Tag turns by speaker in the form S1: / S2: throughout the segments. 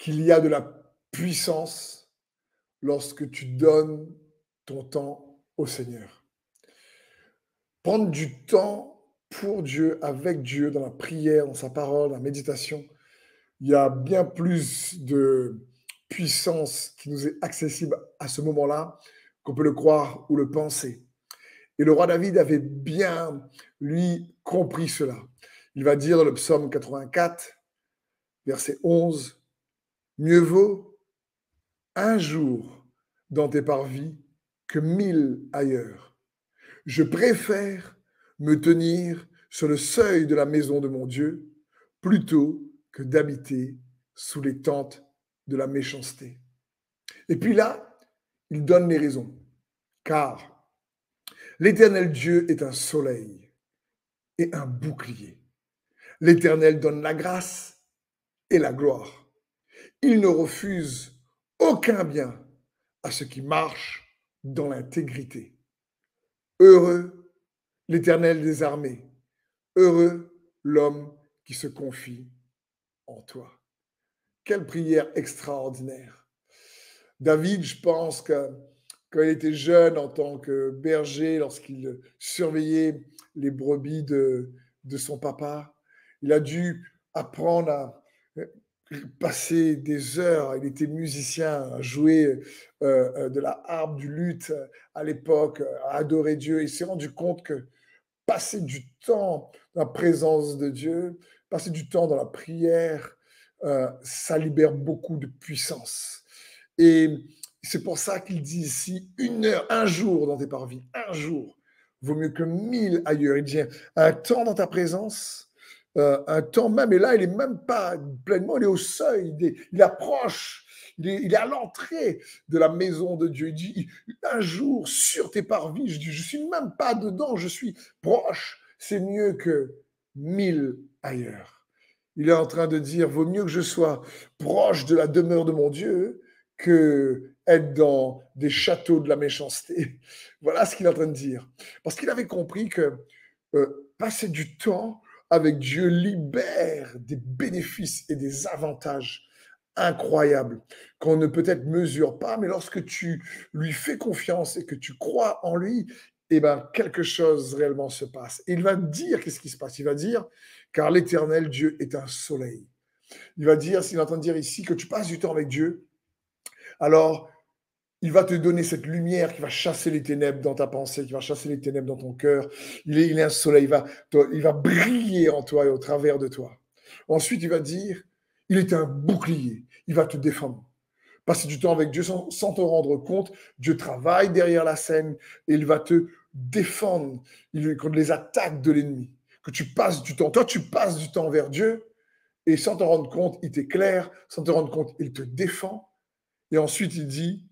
S1: qu'il y a de la puissance lorsque tu donnes ton temps au Seigneur. Prendre du temps pour Dieu, avec Dieu, dans la prière, dans sa parole, dans la méditation, il y a bien plus de puissance qui nous est accessible à ce moment-là qu'on peut le croire ou le penser. Et le roi David avait bien, lui, compris cela. Il va dire dans le psaume 84, verset 11, mieux vaut un jour dans tes parvis que 1000 ailleurs. Je préfère me tenir sur le seuil de la maison de mon Dieu plutôt que d'habiter sous les tentes de la méchanceté. Et puis là, il donne les raisons. Car l'Éternel Dieu est un soleil et un bouclier. L'Éternel donne la grâce et la gloire. Il ne refuse aucun bien à ceux qui marchent dans l'intégrité. Heureux l'Éternel des armées, heureux l'homme qui se confie en toi. Quelle prière extraordinaire. David, je pense que quand il était jeune en tant que berger, lorsqu'il surveillait les brebis de son papa, il a dû apprendre à passer des heures. Il était musicien, à jouer de la harpe, du luth à l'époque, à adorer Dieu. Il s'est rendu compte que passer du temps dans la présence de Dieu, passer du temps dans la prière, ça libère beaucoup de puissance. Et c'est pour ça qu'il dit ici, 1 heure, un jour dans tes parvis, un jour, vaut mieux que 1000 ailleurs. Il dit, un temps dans ta présence, un temps même, et là, il n'est même pas pleinement, il est au seuil, il approche, il est à l'entrée de la maison de Dieu. Il dit, un jour sur tes parvis, je dis, je suis même pas dedans, je suis proche, c'est mieux que 1000 ailleurs. Il est en train de dire, vaut mieux que je sois proche de la demeure de mon Dieu que être dans des châteaux de la méchanceté. Voilà ce qu'il est en train de dire. Parce qu'il avait compris que passer du temps avec Dieu libère des bénéfices et des avantages incroyables qu'on ne peut-être mesure pas, mais lorsque tu lui fais confiance et que tu crois en lui, eh ben, quelque chose réellement se passe. Et il va dire qu'est-ce qui se passe. Il va dire, car l'Éternel Dieu est un soleil. Il va dire, s'il est en train de dire ici, que tu passes du temps avec Dieu, alors il va te donner cette lumière qui va chasser les ténèbres dans ta pensée, qui va chasser les ténèbres dans ton cœur. Il est un soleil, il va briller en toi et au travers de toi. Ensuite, il va dire, il est un bouclier, il va te défendre. Passer du temps avec Dieu sans te rendre compte, Dieu travaille derrière la scène et il va te défendre contre les attaques de l'ennemi. Que tu passes du temps, toi tu passes du temps vers Dieu et sans te rendre compte, il t'éclaire, sans te rendre compte, il te défend. Et ensuite, il dit,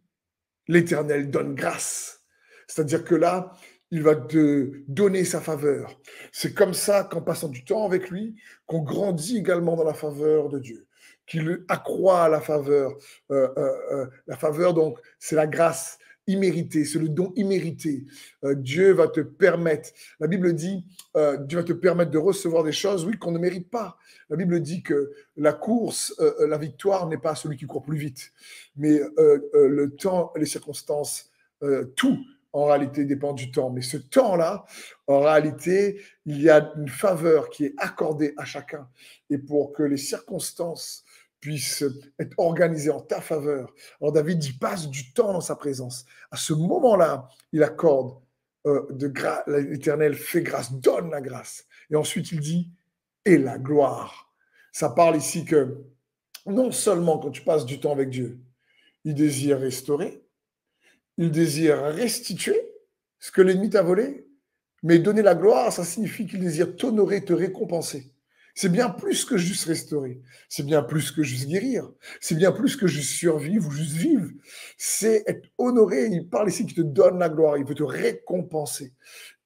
S1: l'Éternel donne grâce. C'est-à-dire que là, il va te donner sa faveur. C'est comme ça qu'en passant du temps avec lui, qu'on grandit également dans la faveur de Dieu, qu'il accroît la faveur. La faveur, donc, c'est la grâce imméritée, c'est le don immérité. Dieu va te permettre, la Bible dit, Dieu va te permettre de recevoir des choses, oui, qu'on ne mérite pas. La Bible dit que la course, la victoire n'est pas celui qui court plus vite, mais le temps, les circonstances, tout en réalité dépend du temps. Mais ce temps-là, en réalité, il y a une faveur qui est accordée à chacun. Et pour que les circonstances puissent être organisées en ta faveur, alors David y passe du temps dans sa présence. À ce moment-là, il accorde de grâce, l'Éternel fait grâce, donne la grâce. Et ensuite, il dit, et la gloire. Ça parle ici que non seulement quand tu passes du temps avec Dieu, il désire restaurer, il désire restituer ce que l'ennemi t'a volé, mais donner la gloire, ça signifie qu'il désire t'honorer, te récompenser. C'est bien plus que juste restaurer, c'est bien plus que juste guérir, c'est bien plus que juste survivre ou juste vivre. C'est être honoré. Il parle ici qu'il te donne la gloire, il veut te récompenser,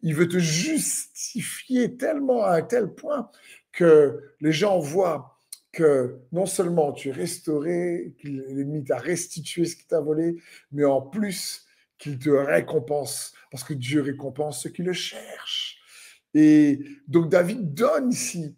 S1: il veut te justifier tellement à un tel point que les gens voient que non seulement tu es restauré, que l'ennemi t'a restitué ce qu'il t'a volé, mais en plus qu'il te récompense, parce que Dieu récompense ceux qui le cherchent. Et donc David donne ici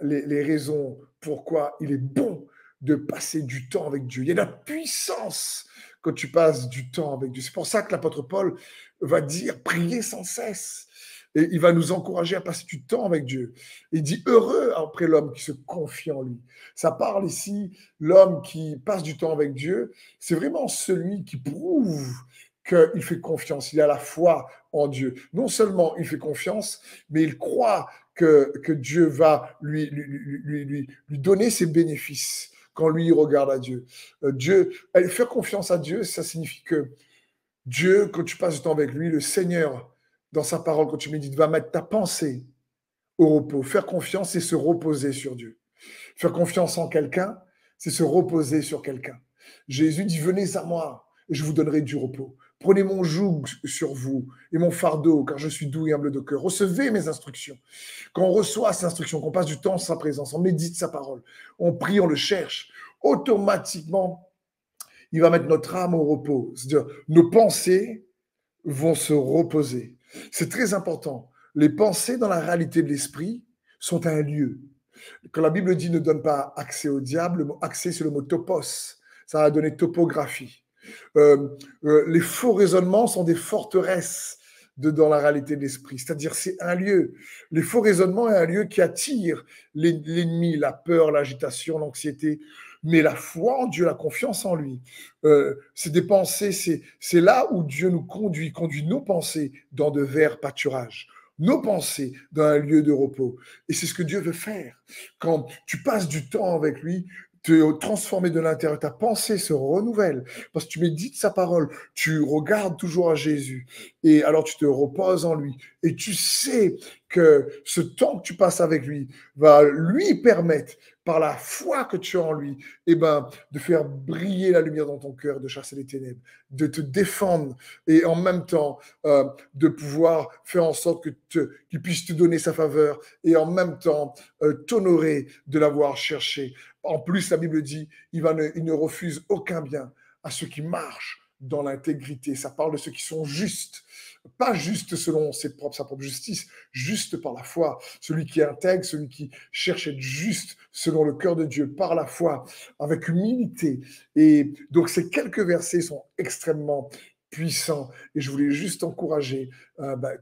S1: les raisons pourquoi il est bon de passer du temps avec Dieu. Il y a de la puissance quand tu passes du temps avec Dieu. C'est pour ça que l'apôtre Paul va dire prier sans cesse. Et il va nous encourager à passer du temps avec Dieu. Il dit heureux après l'homme qui se confie en lui. Ça parle ici, l'homme qui passe du temps avec Dieu, c'est vraiment celui qui prouve qu'il fait confiance, il a la foi en Dieu. Non seulement il fait confiance, mais il croit que Dieu va lui donner ses bénéfices quand lui il regarde à Dieu. Faire confiance à Dieu, ça signifie que Dieu, quand tu passes du temps avec lui, le Seigneur, dans sa parole, quand tu médites, va mettre ta pensée au repos. Faire confiance, c'est se reposer sur Dieu. Faire confiance en quelqu'un, c'est se reposer sur quelqu'un. Jésus dit, venez à moi et je vous donnerai du repos. Prenez mon joug sur vous et mon fardeau, car je suis doux et humble de cœur. Recevez mes instructions. Quand on reçoit ces instructions, qu'on passe du temps en sa présence, on médite sa parole, on prie, on le cherche, automatiquement, il va mettre notre âme au repos. C'est-à-dire, nos pensées vont se reposer. C'est très important. Les pensées dans la réalité de l'esprit sont un lieu. Quand la Bible dit ne donne pas accès au diable, le mot accès, c'est le mot topos. Ça va donner topographie. Les faux raisonnements sont des forteresses dans la réalité de l'esprit. C'est-à-dire, c'est un lieu. Les faux raisonnements est un lieu qui attire l'ennemi, la peur, l'agitation, l'anxiété. Mais la foi en Dieu, la confiance en lui, c'est des pensées, c'est là où Dieu nous conduit nos pensées dans de verts pâturages, nos pensées dans un lieu de repos. Et c'est ce que Dieu veut faire. Quand tu passes du temps avec lui, te transformer de l'intérieur, ta pensée se renouvelle parce que tu médites sa parole, tu regardes toujours à Jésus et alors tu te reposes en lui et tu sais que ce temps que tu passes avec lui va lui permettre par la foi que tu as en lui, de faire briller la lumière dans ton cœur, de chasser les ténèbres, de te défendre et en même temps de pouvoir faire en sorte qu'il puisse te donner sa faveur et en même temps t'honorer de l'avoir cherché. En plus, la Bible dit, il ne refuse aucun bien à ceux qui marchent dans l'intégrité. Ça parle de ceux qui sont justes, pas juste selon sa propre justice, juste par la foi. Celui qui est intègre, celui qui cherche à être juste selon le cœur de Dieu, par la foi, avec humilité. Et donc, ces quelques versets sont extrêmement puissants. Et je voulais juste encourager,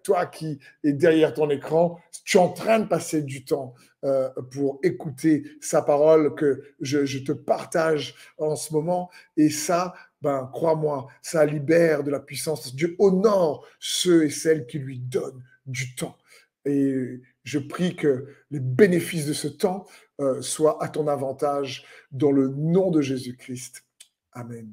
S1: toi qui es derrière ton écran, tu es en train de passer du temps pour écouter sa parole que je te partage en ce moment. Et ça, crois-moi, ça libère de la puissance. Dieu honore ceux et celles qui lui donnent du temps. Et je prie que les bénéfices de ce temps soient à ton avantage dans le nom de Jésus-Christ. Amen.